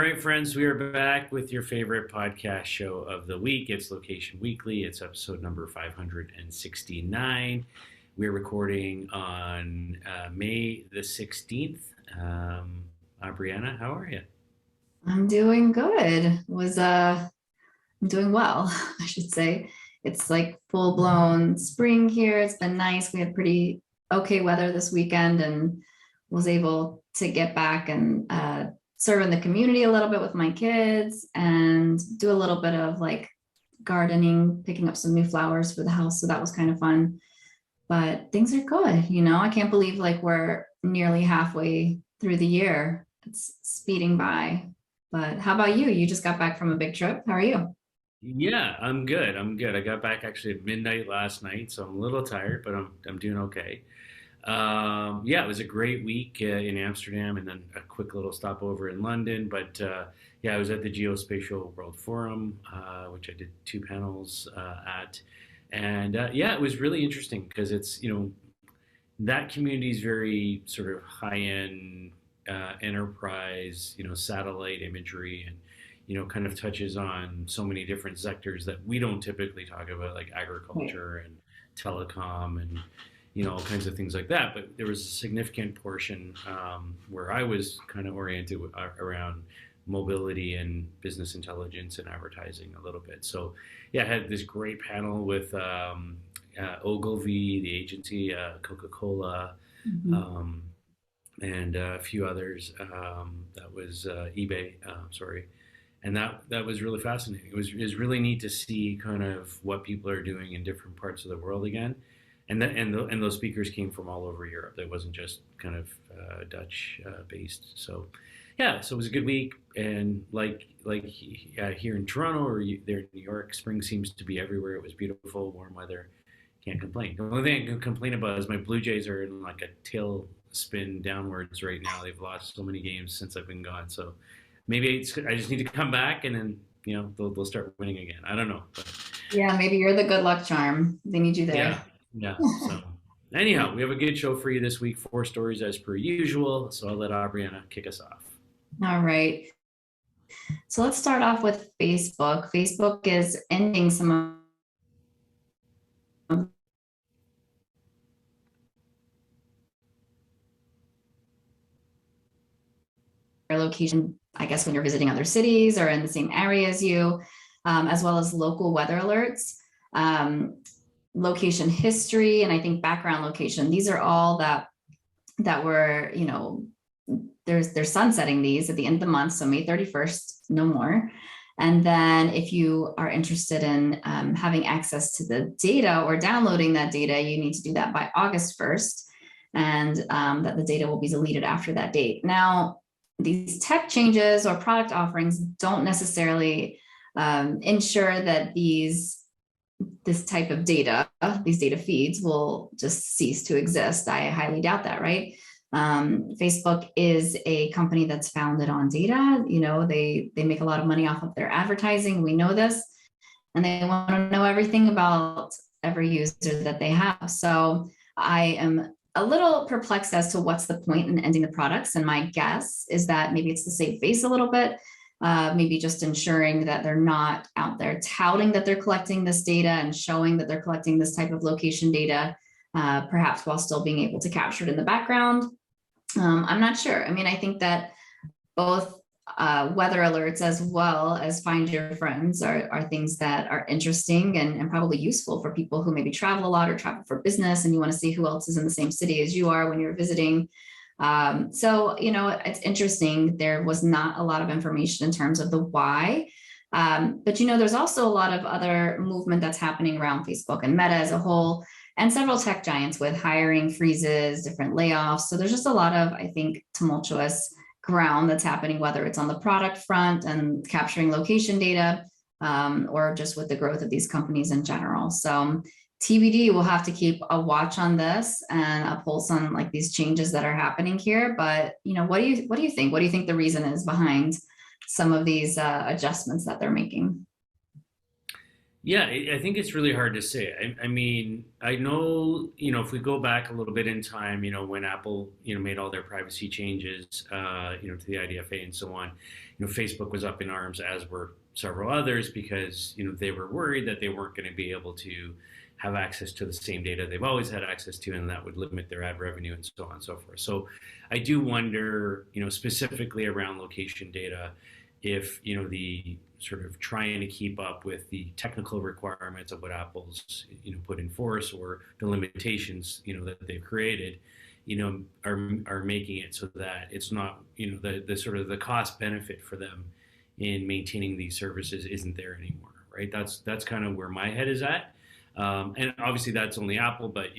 right, friends, we are back with your favorite podcast show of the week. It's Location Weekly. It's episode number 569. We're recording on May the 16th. Briana, how are you? I'm doing good. I'm doing well, I should say. It's like full blown spring here. It's been nice. We had pretty okay weather this weekend and was able to get back and serve in the community a little bit with my kids and do a little bit of like gardening, picking up some new flowers for the house. So that was kind of fun. But things are good, I can't believe like we're nearly halfway through the year. It's speeding by. But how about you? You just got back from a big trip. How are you? Yeah, I'm good. I'm good. I got back actually at midnight last night, so I'm a little tired, but I'm doing okay. Yeah, it was a great week in Amsterdam, and then a quick little stopover in London. But yeah, I was at the Geospatial World Forum, which I did two panels at, and yeah, it was really interesting because it's that community is very sort of high end enterprise, satellite imagery and kind of touches on so many different sectors that we don't typically talk about, like Right. agriculture and telecom and all kinds of things like that. But there was a significant portion where I was kind of oriented around mobility and business intelligence and advertising a little bit. So yeah, I had this great panel with Ogilvy, the agency, Coca-Cola, Mhm. um, and a few others. That was eBay, sorry, and that was really fascinating. It was really neat to see kind of what people are doing in different parts of the world again, and those speakers came from all over Europe. It wasn't just kind of Dutch based. So yeah, so it was a good week, and here in Toronto or there in New York, spring seems to be everywhere. It was beautiful, warm weather. Can't complain. The only thing I can complain about is my Blue Jays are in like a tailspin downwards right now. They've lost so many games since I've been gone. So maybe I just need to come back and then they'll start winning again. I don't know, but Yeah, maybe you're the good luck charm. They need you yeah, there. yeah. So anyhow, we have a good show for you this week. Four stories as per usual. So I'll let Aubriana kick us off. All right. So let's start off with Facebook. Facebook is ending some of their location, I guess, when you're visiting other cities or in the same area as you, as well as local weather alerts. Um, Location history and I think background location. These are all that were, they're sunsetting these at the end of the month, so May 31st, no more. And then if you are interested in having access to the data or downloading that data, you need to do that by August 1st, and that the data will be deleted after that date. Now, these tech changes or product offerings don't necessarily ensure that this type of data, these data feeds will just cease to exist. I highly doubt that, right? Facebook is a company that's founded on data. They make a lot of money off of their advertising. We know this, and they want to know everything about every user that they have. So I am a little perplexed as to what's the point in ending the products. And my guess is that maybe it's to save face a little bit, maybe just ensuring that they're not out there touting that they're collecting this data and showing that they're collecting this type of location data, perhaps while still being able to capture it in the background. I'm not sure. I mean, I think that both weather alerts as well as find your friends are things that are interesting and probably useful for people who maybe travel a lot or travel for business and you want to see who else is in the same city as you are when you're visiting. So, it's interesting. There was not a lot of information in terms of the why. But, there's also a lot of other movement that's happening around Facebook and Meta as a whole, and several tech giants with hiring freezes, different layoffs. So there's just a lot of, I think, tumultuous ground that's happening, whether it's on the product front and capturing location data, or just with the growth of these companies in general. So TBD, we'll have to keep a watch on this and a pulse on like these changes that are happening here. But what do you think? What do you think the reason is behind some of these adjustments that they're making? Yeah, I think it's really hard to say. I mean, I know, if we go back a little bit in time, when Apple, made all their privacy changes, to the IDFA and so on, Facebook was up in arms, as were several others, because, they were worried that they weren't going to be able to have access to the same data they've always had access to, and that would limit their ad revenue and so on and so forth. So I do wonder, specifically around location data, if the sort of trying to keep up with the technical requirements of what Apple's put in force, or the limitations that they've created, are making it so that it's not, the sort of the cost benefit for them in maintaining these services isn't there anymore, right? That's kind of where my head is at. And obviously that's only Apple, but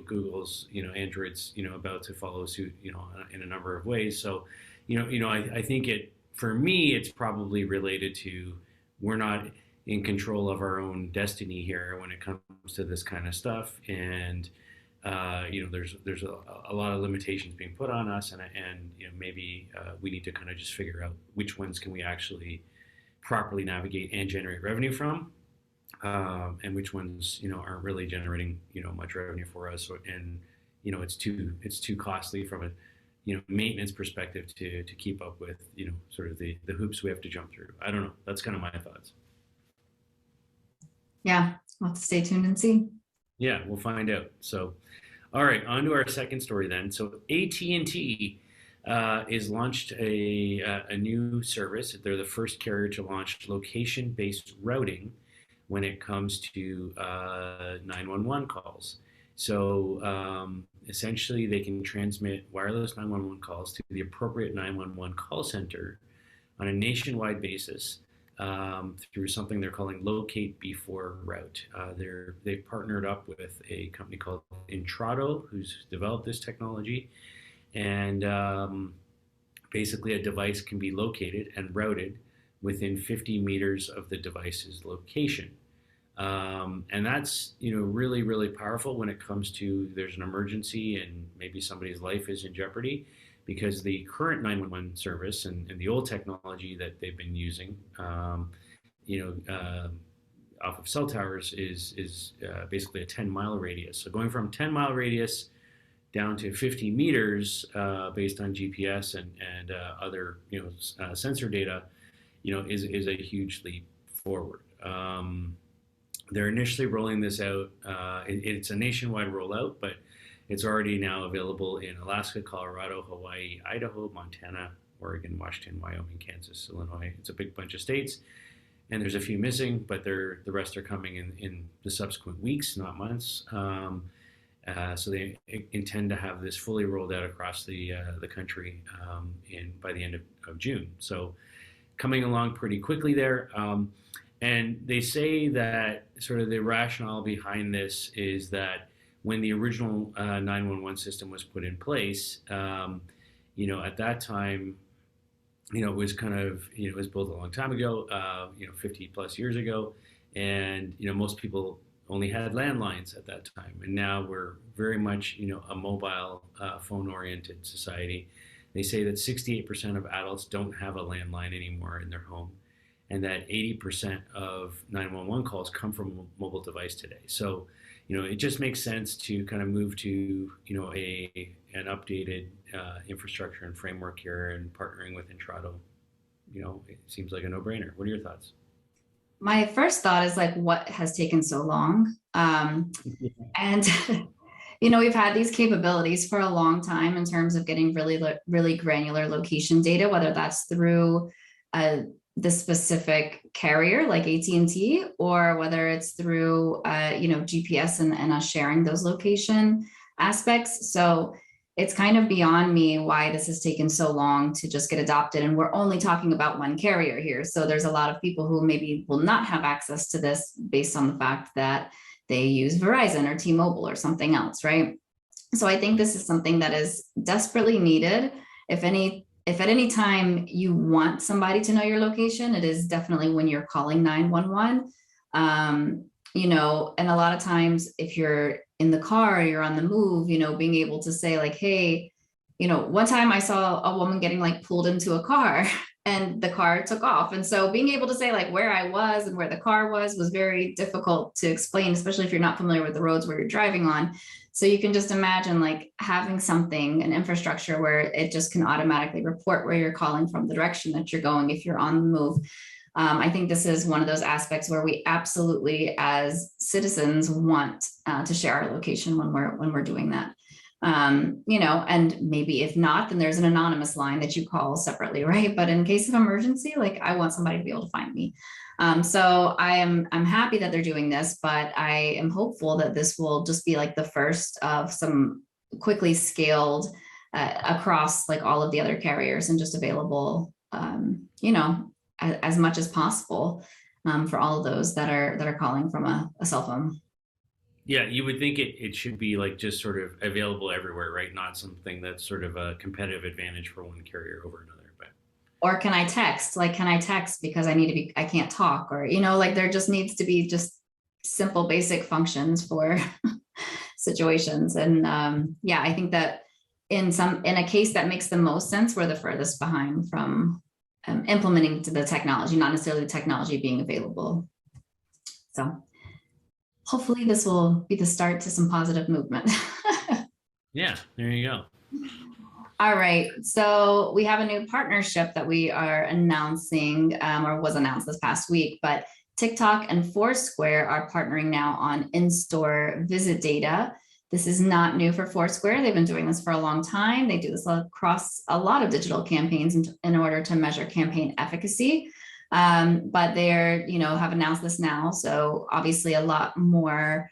Google's, Android's, about to follow suit, in a number of ways. So I think for me, it's probably related to, we're not in control of our own destiny here when it comes to this kind of stuff, and there's a lot of limitations being put on us, and maybe we need to kind of just figure out which ones can we actually properly navigate and generate revenue from, and which ones aren't really generating much revenue for us, and it's too costly from a maintenance perspective to keep up with sort of the hoops we have to jump through. I don't know. That's kind of my thoughts. Yeah, we'll have to stay tuned and see. Yeah, we'll find out. So, all right, on to our second story then. So AT&T is launched a new service. They're the first carrier to launch location-based routing when it comes to 911 calls. So essentially, they can transmit wireless 911 calls to the appropriate 911 call center on a nationwide basis, through something they're calling Locate Before Route. They've partnered up with a company called Intrado, who's developed this technology, and basically a device can be located and routed within 50 meters of the device's location. And that's really, really powerful when it comes to, there's an emergency and maybe somebody's life is in jeopardy, because the current 911 service, and the old technology that they've been using, you know, uh, off of cell towers, is basically a 10-mile radius. So going from 10-mile radius down to 50 meters, based on GPS and other sensor data, is a huge leap forward. They're initially rolling this out. It's a nationwide rollout, but it's already now available in Alaska, Colorado, Hawaii, Idaho, Montana, Oregon, Washington, Wyoming, Kansas, Illinois. It's a big bunch of states, and there's a few missing, but the rest are coming in the subsequent weeks, not months. So they intend to have this fully rolled out across the country, by the end of June. So coming along pretty quickly there. And they say that sort of the rationale behind this is that when the original 911 system was put in place, at that time, it was kind of, it was built a long time ago, 50 plus years ago. And, most people only had landlines at that time. And now we're very much, a mobile phone oriented society. They say that 68% of adults don't have a landline anymore in their home, and that 80% of 911 calls come from a mobile device today. So, it just makes sense to kind of move to, an updated infrastructure and framework here, and partnering with Intrado. It seems like a no-brainer. What are your thoughts? My first thought is like, what has taken so long? And we've had these capabilities for a long time in terms of getting really, really granular location data, whether that's through the specific carrier like AT&T, or whether it's through GPS and us sharing those location aspects. So it's kind of beyond me why this has taken so long to just get adopted. And we're only talking about one carrier here. So there's a lot of people who maybe will not have access to this based on the fact that they use Verizon or T-Mobile or something else, right? So I think this is something that is desperately needed. If at any time you want somebody to know your location, it is definitely when you're calling 911. And a lot of times if you're in the car, you're on the move, being able to say like, hey, one time I saw a woman getting like pulled into a car and the car took off. And so being able to say like where I was and where the car was very difficult to explain, especially if you're not familiar with the roads where you're driving on. So you can just imagine like having something, an infrastructure where it just can automatically report where you're calling from, the direction that you're going if you're on the move. I think this is one of those aspects where we absolutely, as citizens, want to share our location when we're doing that. And maybe if not, then there's an anonymous line that you call separately, right? But in case of emergency, like I want somebody to be able to find me. So I'm happy that they're doing this, but I am hopeful that this will just be like the first of some quickly scaled across like all of the other carriers and just available, as much as possible for all of those that are calling from a cell phone. Yeah, you would think it should be like just sort of available everywhere, right? Not something that's sort of a competitive advantage for one carrier over another. But Or can I text? Like, can I text because I can't talk? Or, like there just needs to be just simple, basic functions for situations. And yeah, I think that in a case that makes the most sense, we're the furthest behind from implementing to the technology, not necessarily the technology being available. So hopefully this will be the start to some positive movement. yeah, there you go. All right. So we have a new partnership that we are announcing, or was announced this past week, but TikTok and Foursquare are partnering now on in-store visit data. This is not new for Foursquare. They've been doing this for a long time. They do this across a lot of digital campaigns in order to measure campaign efficacy. But they're, have announced this now. So obviously a lot more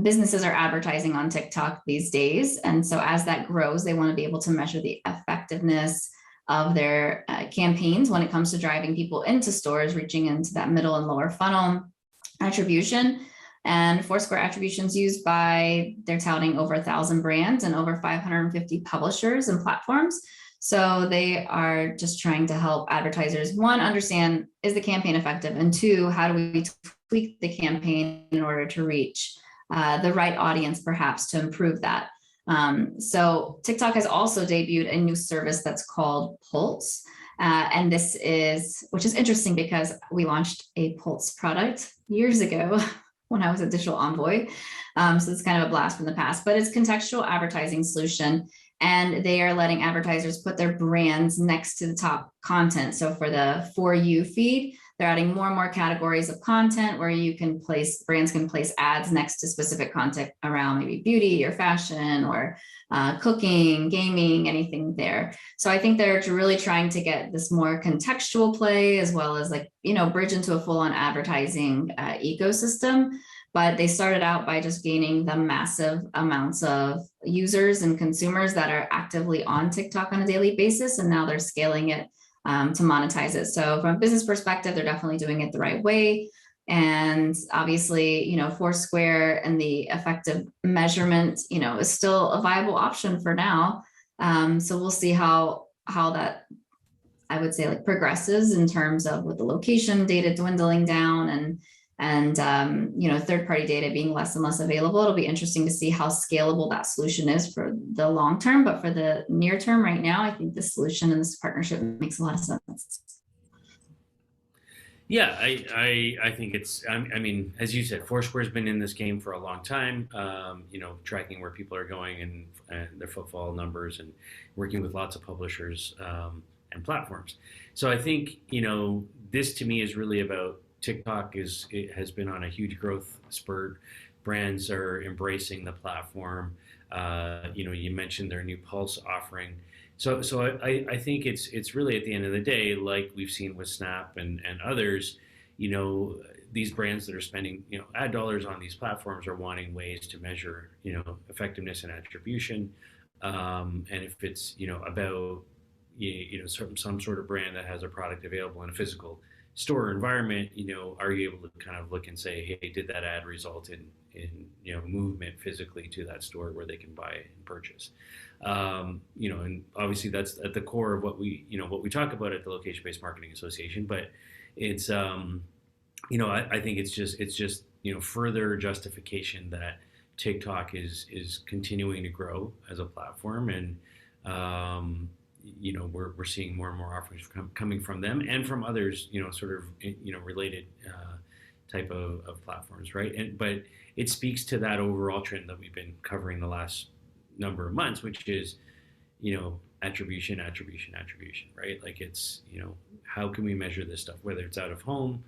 businesses are advertising on TikTok these days. And so as that grows, they want to be able to measure the effectiveness of their campaigns when it comes to driving people into stores, reaching into that middle and lower funnel attribution. And Foursquare attributions used by, they're touting over 1,000 brands and over 550 publishers and platforms. So they are just trying to help advertisers, one, understand, is the campaign effective? And two, how do we tweak the campaign in order to reach the right audience, perhaps to improve that? So TikTok has also debuted a new service that's called Pulse. And which is interesting because we launched a Pulse product years ago when I was at Digital Envoy. So it's kind of a blast from the past, but it's a contextual advertising solution. And they are letting advertisers put their brands next to the top content. So for the For You feed, they're adding more and more categories of content where brands can place ads next to specific content around maybe beauty or fashion or cooking, gaming, anything there. So I think they're really trying to get this more contextual play as well as bridge into a full-on advertising ecosystem. But they started out by just gaining the massive amounts of users and consumers that are actively on TikTok on a daily basis. And now they're scaling it to monetize it. So from a business perspective, they're definitely doing it the right way. And obviously, Foursquare and the effective measurement, is still a viable option for now. So we'll see how that, I would say, progresses in terms of with the location data dwindling down and third-party data being less and less available. It'll be interesting to see how scalable that solution is for the long term, but for the near term right now, I think this solution and this partnership makes a lot of sense. Yeah, I think it's, I mean, as you said, Foursquare's been in this game for a long time, tracking where people are going and their footfall numbers and working with lots of publishers and platforms. So I think, this to me is really about TikTok it has been on a huge growth spurt. Brands are embracing the platform. You mentioned their new Pulse offering. So I think it's really at the end of the day, like we've seen with Snap and others, these brands that are spending ad dollars on these platforms are wanting ways to measure effectiveness and attribution. And if it's about some sort of brand that has a product available in a physical store environment, are you able to kind of look and say, hey, did that ad result in movement physically to that store where they can buy and purchase? And obviously that's at the core of what we talk about at the Location-Based Marketing Association. But it's, I think it's just further justification that TikTok is continuing to grow as a platform, and we're seeing more and more offers coming from them and from others, sort of related type of platforms, right? But it speaks to that overall trend that we've been covering the last number of months, which is attribution, attribution, attribution, right? Like it's how can we measure this stuff, whether it's out of home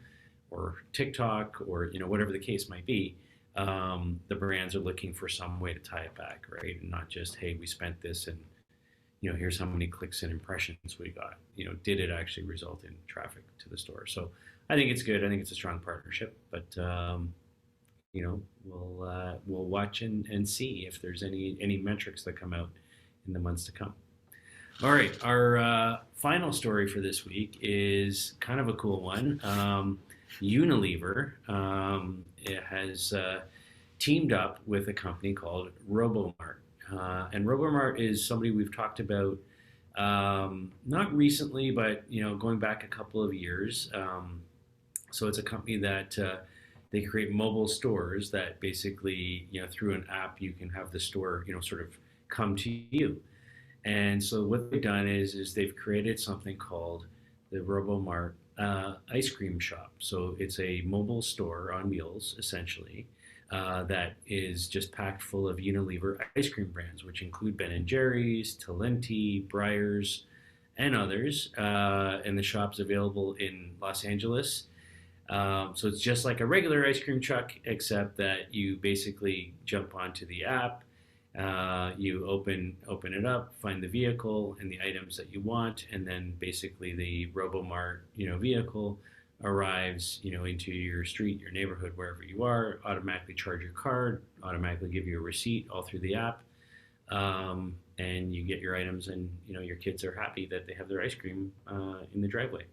or TikTok or whatever the case might be. The brands are looking for some way to tie it back, right? And not just, hey, we spent this and here's how many clicks and impressions we got. Did it actually result in traffic to the store? So I think it's good. I think it's a strong partnership, but we'll watch and see if there's any metrics that come out in the months to come. All right, our final story for this week is kind of a cool one. Unilever it has teamed up with a company called RoboMart. And RoboMart is somebody we've talked about not recently, but going back a couple of years. So it's a company that they create mobile stores that basically, through an app, you can have the store, sort of come to you. And so what they've done is they've created something called the RoboMart ice cream shop. So it's a mobile store on wheels, essentially, that is just packed full of Unilever ice cream brands, which include Ben and Jerry's, Talenti, Breyers, and others. And the shop's available in Los Angeles. So it's just like a regular ice cream truck, except that you basically jump onto the app. You open it up, find the vehicle and the items that you want, and then basically the RoboMart vehicle arrives into your street, your neighborhood, wherever you are, automatically charge your card, automatically give you a receipt all through the app, and you get your items, and your kids are happy that they have their ice cream in the driveway.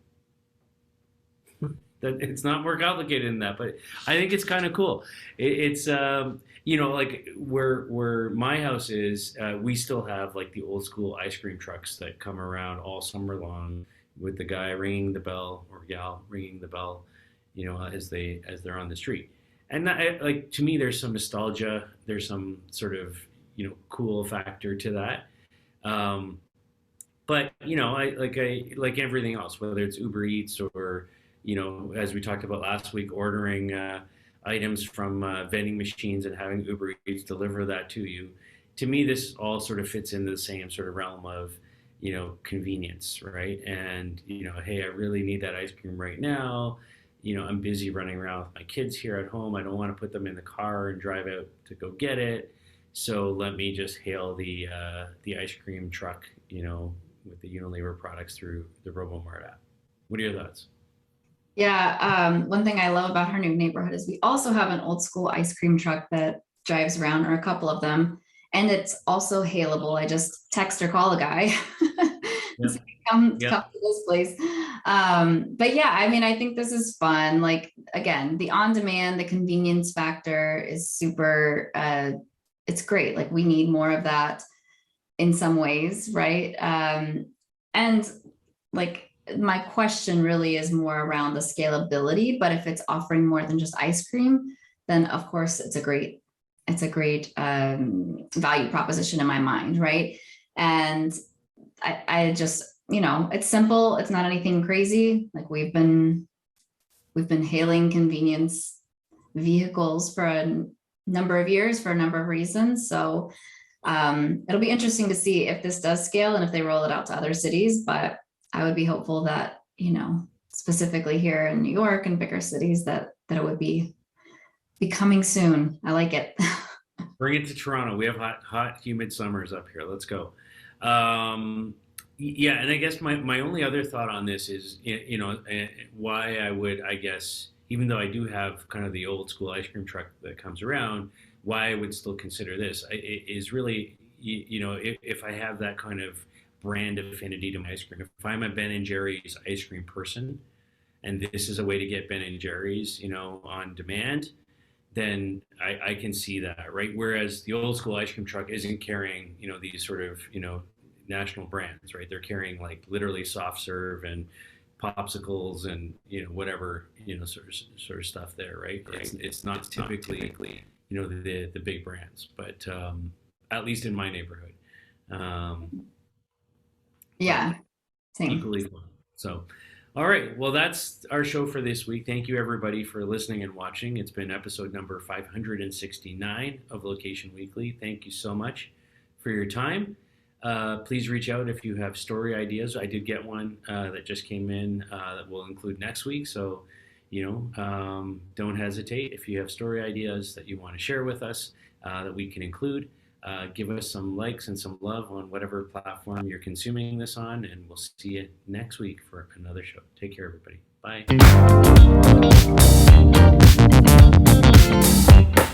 That it's not more complicated than that, but I think it's kind of cool. It's like where my house is, we still have like the old school ice cream trucks that come around all summer long with the guy ringing the bell or gal ringing the bell, as they're on the street. And that, like, to me, there's some nostalgia. There's some sort of cool factor to that. But I like everything else, whether it's Uber Eats or as we talked about last week, ordering items from vending machines and having Uber Eats deliver that to you. To me, this all sort of fits into the same sort of realm of convenience, right? And hey, I really need that ice cream right now. I'm busy running around with my kids here at home. I don't want to put them in the car and drive out to go get it. So let me just hail the ice cream truck, with the Unilever products through the RoboMart app. What are your thoughts? Yeah, one thing I love about her new neighborhood is we also have an old school ice cream truck that drives around, or a couple of them, and it's also hailable. I just text or call a guy. Yep. So come Yep. to this place. But yeah, I mean, I think this is fun. Like, again, the on demand, the convenience factor is super. It's great. Like, we need more of that in some ways, right? And like, my question really is more around the scalability, but if it's offering more than just ice cream, then of course it's a great value proposition in my mind, right? And I just, it's simple. It's not anything crazy. Like, we've been hailing convenience vehicles for a number of years for a number of reasons. So it'll be interesting to see if this does scale and if they roll it out to other cities. But I would be hopeful that, specifically here in New York and bigger cities, that it would be coming soon. I like it. Bring it to Toronto. We have hot, humid summers up here. Let's go. Yeah, and I guess my only other thought on this is, why I would, I guess, even though I do have kind of the old school ice cream truck that comes around, why I would still consider this is really, if I have that kind of brand affinity to my ice cream. If I'm a Ben and Jerry's ice cream person, and this is a way to get Ben and Jerry's, on demand, then I can see that, right? Whereas the old school ice cream truck isn't carrying, these sort of, national brands, right? They're carrying like literally soft serve and popsicles and whatever sort of stuff there, right? It's not typically the big brands, but at least in my neighborhood. but Yeah, same. equally fun. So, all right. Well, that's our show for this week. Thank you, everybody, for listening and watching. It's been episode number 569 of Location Weekly. Thank you so much for your time. Please reach out if you have story ideas. I did get one that just came in that we'll include next week. So, don't hesitate if you have story ideas that you want to share with us that we can include. Give us some likes and some love on whatever platform you're consuming this on, and we'll see you next week for another show. Take care, everybody. Bye.